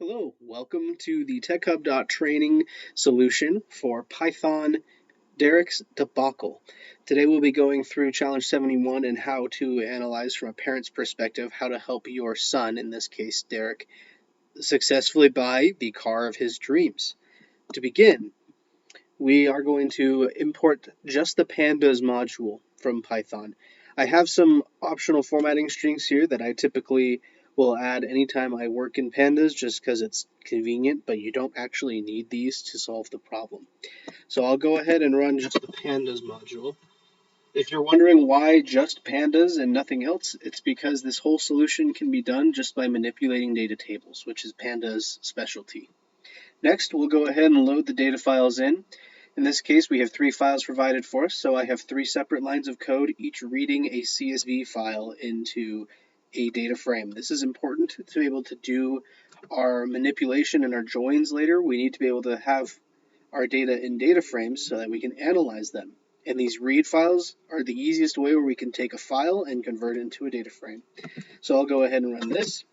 Hello, welcome to the TechHub.training solution for Python Derek's Debacle. Today we'll be going through Challenge 71 and how to analyze from a parent's perspective how to help your son, in this case Derek, successfully buy the car of his dreams. To begin, we are going to import just the pandas module from Python. I have some optional formatting strings here that I typically will add anytime I work in pandas just because it's convenient, but you don't actually need these to solve the problem. So I'll go ahead and run just the pandas module. If you're wondering why just pandas and nothing else, it's because this whole solution can be done just by manipulating data tables, which is pandas' specialty. Next, we'll go ahead and load the data files in. In this case, we have 3 files provided for us, so I have 3 separate lines of code, each reading a CSV file into a data frame. This is important to be able to do our manipulation and our joins later. We need to be able to have our data in data frames so that we can analyze them. And these read files are the easiest way where we can take a file and convert it into a data frame. So I'll go ahead and run this,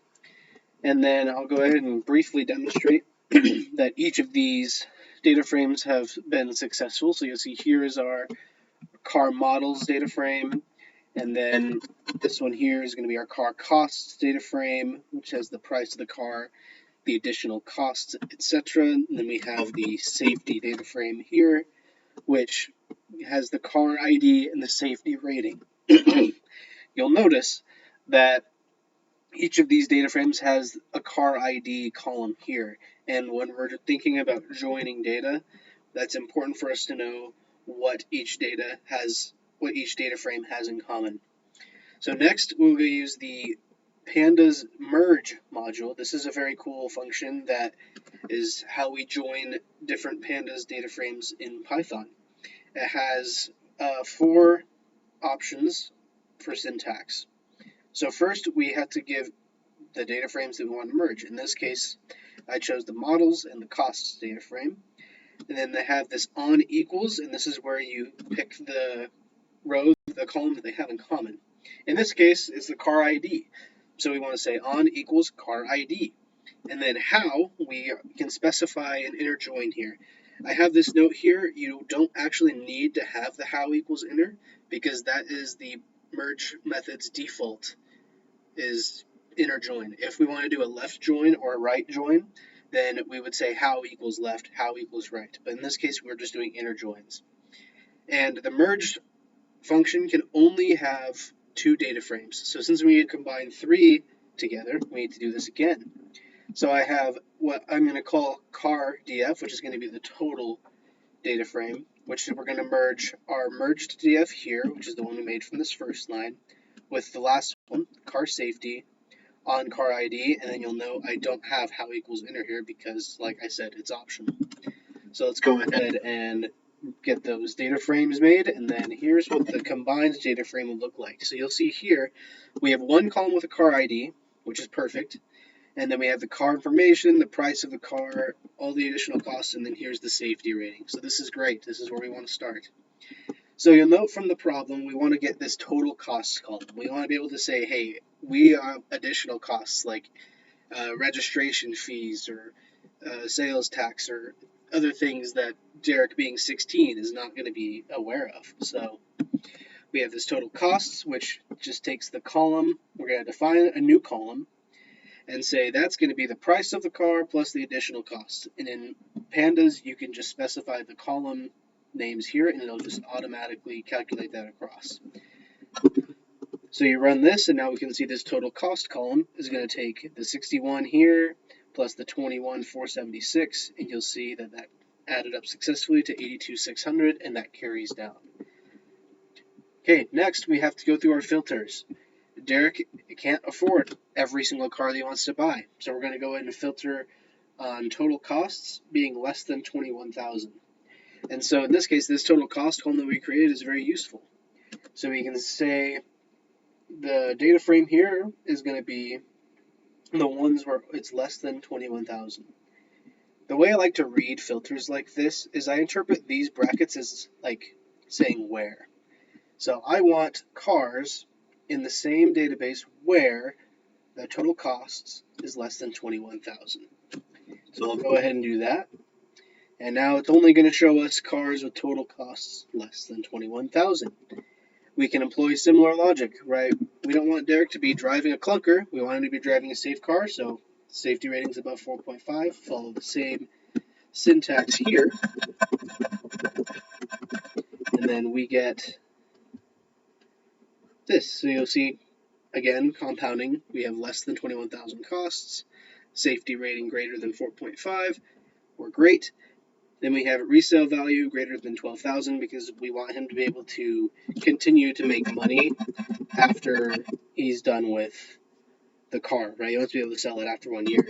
and then I'll go ahead and briefly demonstrate that each of these data frames have been successful. So you'll see here is our car models data frame, and then this one here is going to be our car costs data frame, which has the price of the car, the additional costs, etc. And then we have the safety data frame here, which has the car ID and the safety rating. You'll notice that each of these data frames has a car ID column here. And when we're thinking about joining data, that's important for us to know what each data frame has in common. So next, we'll use the pandas merge module. This is a very cool function that is how we join different pandas data frames in Python. It has 4 options for syntax. So first, we have to give the data frames that we want to merge. In this case, I chose the models and the costs data frame. And then they have this on equals, and this is where you pick the row, the column that they have in common. In this case, it's the car ID. So we want to say on equals car ID. And then how, we can specify an inner join here. I have this note here, you don't actually need to have the how equals inner, because that is the merge method's default, is inner join. If we want to do a left join or a right join, then we would say how equals left, how equals right. But in this case, we're just doing inner joins. And the merge function can only have 2 data frames. So since we combine 3 together, we need to do this again. So I have what I'm going to call car df, which is going to be the total data frame, which we're going to merge our merged df here, which is the one we made from this first line, with the last one, car safety, on car ID, and then you'll know I don't have how equals inner here because, like I said, it's optional. So let's go ahead and get those data frames made, and then here's what the combined data frame will look like. So you'll see here we have one column with a car ID, which is perfect, and then we have the car information, the price of the car, all the additional costs, and then here's the safety rating. So this is great. This is where we want to start. So you'll note from the problem, we want to get this total costs column. We want to be able to say, hey, we have additional costs like registration fees or sales tax or other things that Derek, being 16, is not going to be aware of. So we have this total costs, which just takes the column. We're going to define a new column and say that's going to be the price of the car plus the additional costs. And in pandas, you can just specify the column names here, and it'll just automatically calculate that across. So you run this, and now we can see this total cost column is going to take the 61 here plus the 21,476, and you'll see that that added up successfully to 82,600, and that carries down. Okay, next we have to go through our filters. Derek can't afford every single car that he wants to buy, so we're going to go ahead and filter on total costs being less than 21,000. And so in this case, this total cost column that we created is very useful. So we can say the data frame here is going to be the ones where it's less than 21,000. The way I like to read filters like this is I interpret these brackets as like saying where. So I want cars in the same database where the total costs is less than 21,000. So we'll go ahead and do that. And now it's only going to show us cars with total costs less than 21,000. We can employ similar logic, right? We don't want Derek to be driving a clunker. We want him to be driving a safe car, so safety rating's above 4.5. Follow the same syntax here. And then we get this. So you'll see, again, compounding. We have less than 21,000 costs. Safety rating greater than 4.5. We're great. Then we have resale value greater than 12,000 because we want him to be able to continue to make money after he's done with the car, right? He wants to be able to sell it after 1 year.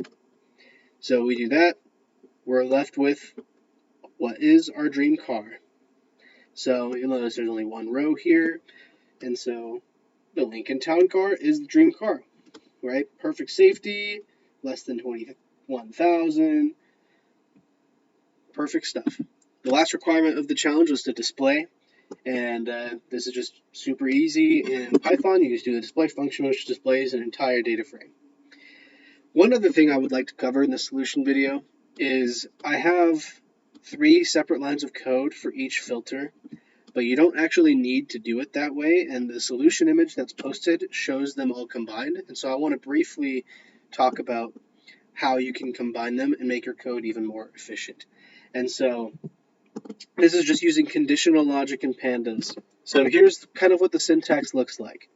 So we do that. We're left with what is our dream car. So you'll notice there's only one row here. And so the Lincoln Town Car is the dream car, right? Perfect safety, less than 21,000. Perfect stuff. The last requirement of the challenge was to display, and this is just super easy. In Python, you just do the display function, which displays an entire data frame. One other thing I would like to cover in the solution video is I have 3 separate lines of code for each filter, but you don't actually need to do it that way, and the solution image that's posted shows them all combined. And so I want to briefly talk about how you can combine them and make your code even more efficient. And so this is just using conditional logic and pandas. So here's kind of what the syntax looks like.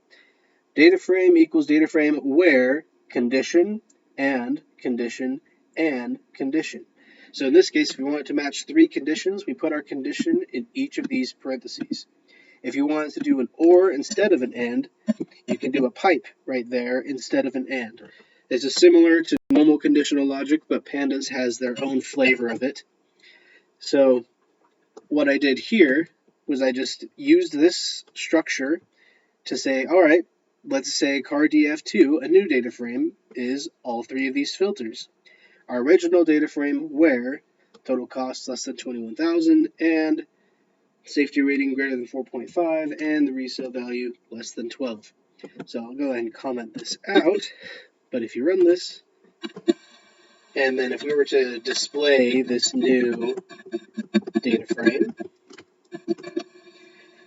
Data frame equals data frame where condition and condition and condition. So in this case, if we want it to match 3 conditions, we put our condition in each of these parentheses. If you want it to do an or instead of an and, you can do a pipe right there instead of an and. This is similar to normal conditional logic, but pandas has their own flavor of it. So what I did here was I just used this structure to say, all right, let's say car df2, a new data frame, is all 3 of these filters. Our original data frame where total cost less than 21,000 and safety rating greater than 4.5 and the resale value less than 12. So I'll go ahead and comment this out, but if you run this, and then if we were to display this new data frame,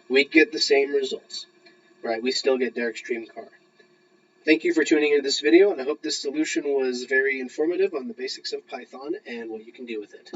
we'd get the same results, right? We still get Derek's dream car. Thank you for tuning into this video, and I hope this solution was very informative on the basics of Python and what you can do with it.